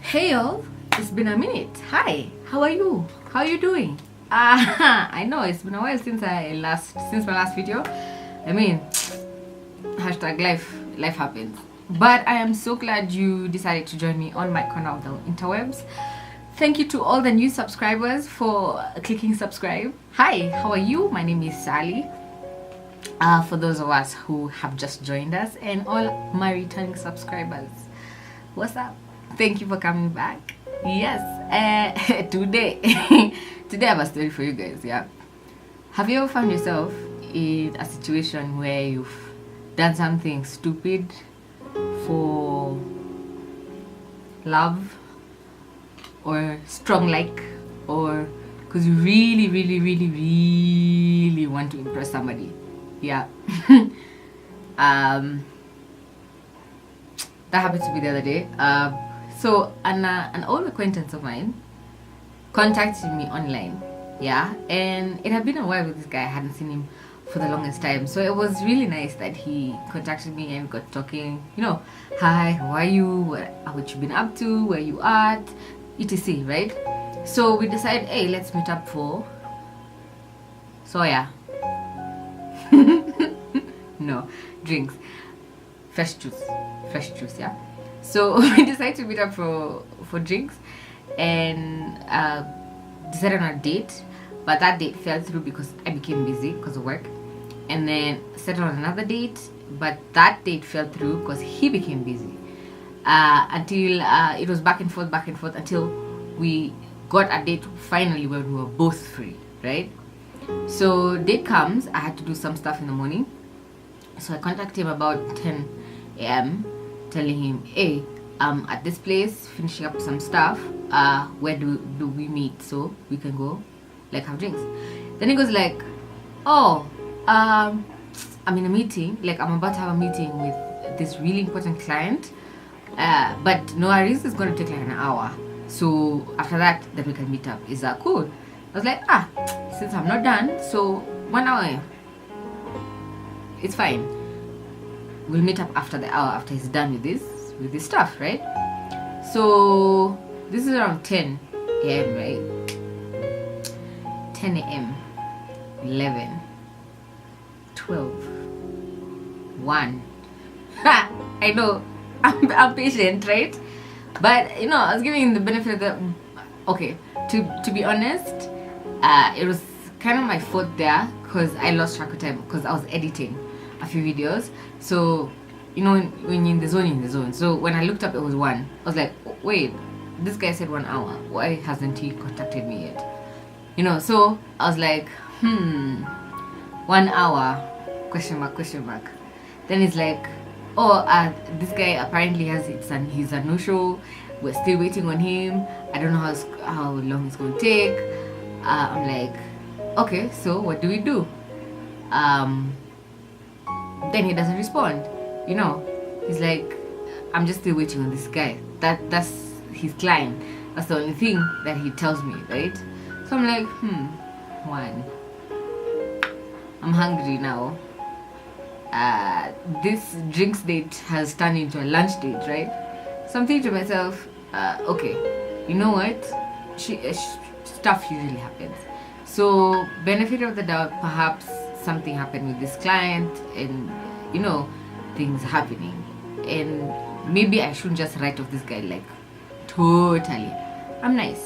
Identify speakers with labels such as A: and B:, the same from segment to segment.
A: Hey y'all, it's been a minute. Hi, how are you? How are you doing? I know it's been a while since my last video. I mean, hashtag life happens. But I am so glad you decided to join me on my corner of the interwebs. Thank you to all the new subscribers for clicking subscribe. Hi, how are you? My name is Sally. For those of us who have just joined us and all my returning subscribers, what's up? Thank you for coming back. Yes, today I have a story for you guys. Yeah, have you ever found yourself in a situation where you've done something stupid for love or strong like, or because you really want to impress somebody? Yeah. That happened to me the other day. So an old acquaintance of mine contacted me online, yeah, and it had been a while with this guy. I hadn't seen him for the longest time, so it was really nice that he contacted me and got talking. You know, hi, how are you? What you been up to? Where you at? etc. Right? So we decided, hey, let's meet up for soya. No, drinks, fresh juice, yeah. So we decided to meet up for drinks and decided on a date, but that date fell through because I became busy because of work, and then settled on another date, but that date fell through because he became busy, until it was back and forth until we got a date finally where we were both free, right? So date comes, I had to do some stuff in the morning, so I contacted him about 10 a.m. telling him, hey, at this place finishing up some stuff, where do we meet so we can go like have drinks? Then he goes like, oh, I'm in a meeting, like I'm about to have a meeting with this really important client, but no worries, it's going to take like an hour, so after that then we can meet up. Is that cool? I was like, since I'm not done, so 1 hour, it's fine. We'll meet up after the hour, after he's done with this stuff, right? So this is around 10 a.m., right? 10 a.m., 11, 12, 1. I know, I'm patient, right? But, you know, I was giving him the benefit of the... Okay, to be honest, it was kind of my fault there because I lost track of time because I was editing a few videos. So, you know, when you're in the zone. So when I looked up, it was 1. I was like, wait, this guy said 1 hour. Why hasn't he contacted me yet? You know, so I was like, 1 hour, question mark. Then it's like, oh, this guy apparently he's a no-show. We're still waiting on him. I don't know how long it's going to take. I'm like, okay, so what do we do? Then he doesn't respond. You know, he's like, I'm just still waiting on this guy. That's his client. That's the only thing that he tells me, right? So I'm like, 1. I'm hungry now. This drinks date has turned into a lunch date, right? So I'm thinking to myself, okay, you know what? Stuff usually happens. So benefit of the doubt, perhaps something happened with this client, and you know, things happening, and maybe I shouldn't just write off this guy like totally. I'm nice,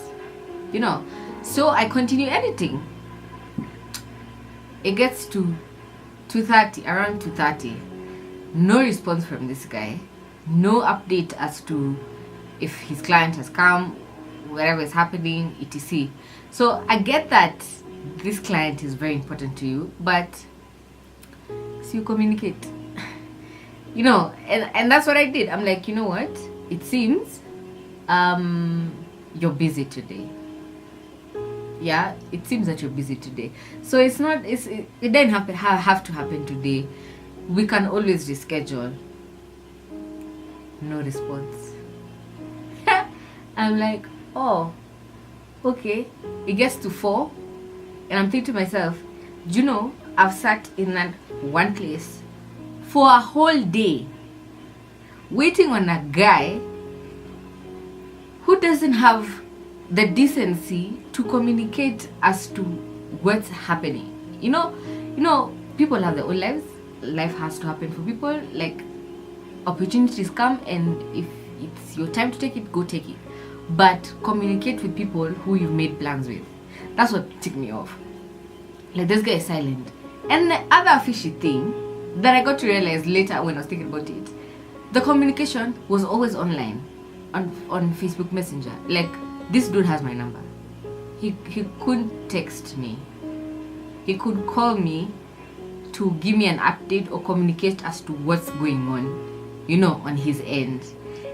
A: you know. So I continue editing. It gets to 2:30, around 2:30. No response from this guy. No update as to if his client has come, whatever is happening, etc. So I get that this client is very important to you, but so you communicate. You know, and that's what I did. I'm like, you know what? It seems you're busy today. Yeah, it seems that you're busy today. So it doesn't have to happen today. We can always reschedule. No response. I'm like, oh, okay. It gets to 4, and I'm thinking to myself, do you know, I've sat in that one place for a whole day waiting on a guy who who doesn't have the decency to communicate as to what's happening? You know, people have their own lives. Life has to happen for people. Like, opportunities come, and if it's your time to take it, go take it. But communicate with people who you've made plans with. That's what ticked me off. Like, this guy is silent. And the other fishy thing that I got to realize later when I was thinking about it, the communication was always online, on Facebook Messenger. Like, this dude has my number. He couldn't text me. He could call me to give me an update or communicate as to what's going on, you know, on his end.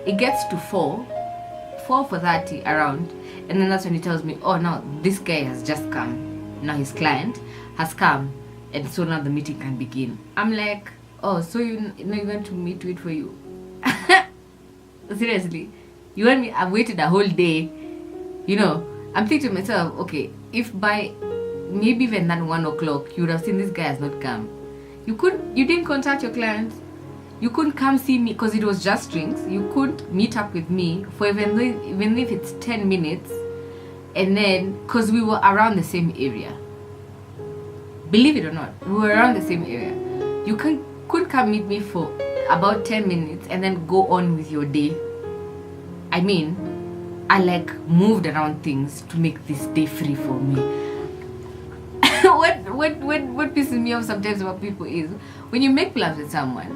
A: It gets to 4:30 around, and then that's when he tells me, oh, now this guy has just come. Now his client has come, and so now the meeting can begin. I'm like, oh, so you know you're going to me to wait for you? Seriously, you want me? I've waited a whole day. You know, I'm thinking to myself, okay, if by maybe even that 1 o'clock you would have seen this guy has not come, you didn't contact your clients. You couldn't come see me because it was just drinks. You couldn't meet up with me for even if it's 10 minutes, and then because we were around the same area. Believe it or not, we were around the same area. You couldn't come meet me for about 10 minutes and then go on with your day. I mean, I like moved around things to make this day free for me. What pisses me off sometimes about people is when you make plans with someone.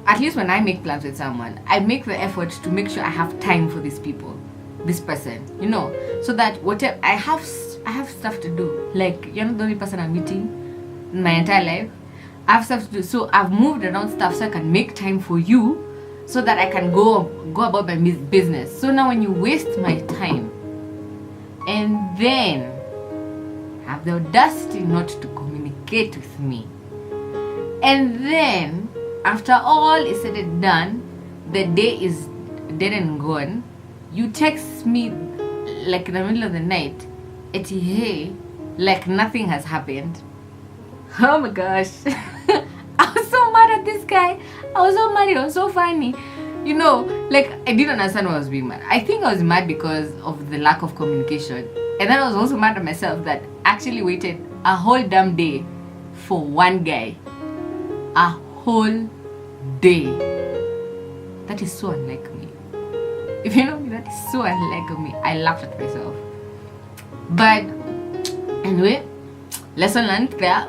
A: At least when I make plans with someone, I make the effort to make sure I have time for these people, this person, you know, so that whatever I have stuff to do. Like, you're not the only person I'm meeting in my entire life. I have stuff to do, so I've moved around stuff so I can make time for you, so that I can go about my business. So now when you waste my time and then have the audacity not to communicate with me, and then after all is said and done, the day is dead and gone, you text me like in the middle of the night, hey, like nothing has happened. Oh my gosh. I was so mad at this guy. I was so mad. It was so funny. You know, like, I didn't understand why I was being mad. I think I was mad because of the lack of communication. And then I was also mad at myself that I actually waited a whole damn day for one guy. A whole day. That is so unlike me. If you know me, that is so unlike me. I laughed at myself. But anyway, lesson learned there.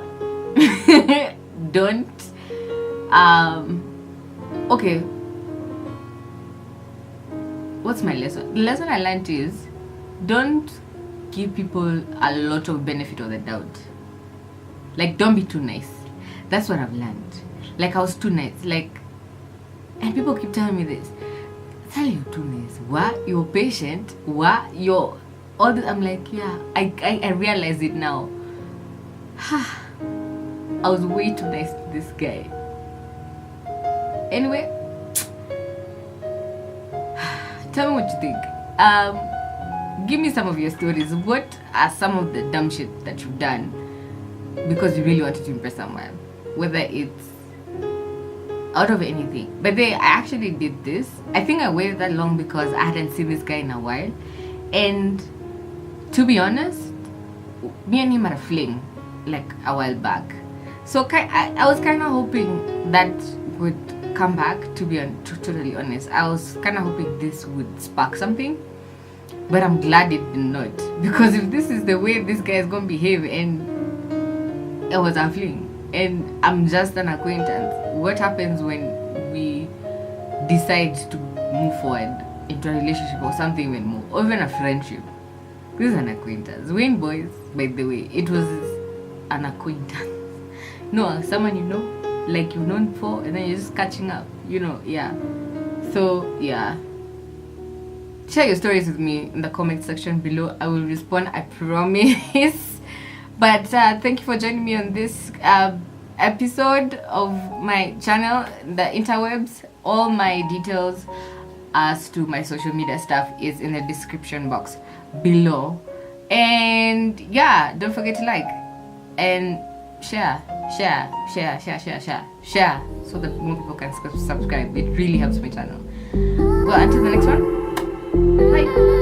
A: Don't okay, what's my lesson? The lesson I learned is don't give people a lot of benefit of the doubt. Like, don't be too nice. That's what I've learned. Like, I was too nice. Like, and people keep telling me this, Sally, you're too nice. What? You're patient? What? You're all this. I'm like, yeah, I realize it now. I was way too nice to this guy. Anyway, tell me what you think. Give me some of your stories. What are some of the dumb shit that you've done because you really wanted to impress someone? Whether it's out of anything. But I actually did this. I think I waited that long because I hadn't seen this guy in a while. And to be honest, me and him had a fling like a while back. So I was kind of hoping that would come back, to be totally honest. I was kind of hoping this would spark something. But I'm glad it did not. Because if this is the way this guy is going to behave, and it was a fling, and I'm just an acquaintance, what happens when we decide to move forward into a relationship or something even more, or even a friendship? This is an acquaintance. We ain't boys, by the way. It was an acquaintance. No, someone you know, like you've known before, and then you're just catching up, you know, yeah. So, yeah. Share your stories with me in the comment section below. I will respond, I promise. But thank you for joining me on this episode of my channel, the interwebs. All my details as to my social media stuff is in the description box below. And yeah, don't forget to like and share so that more people can subscribe. It really helps my channel. Well, until the next one. Bye.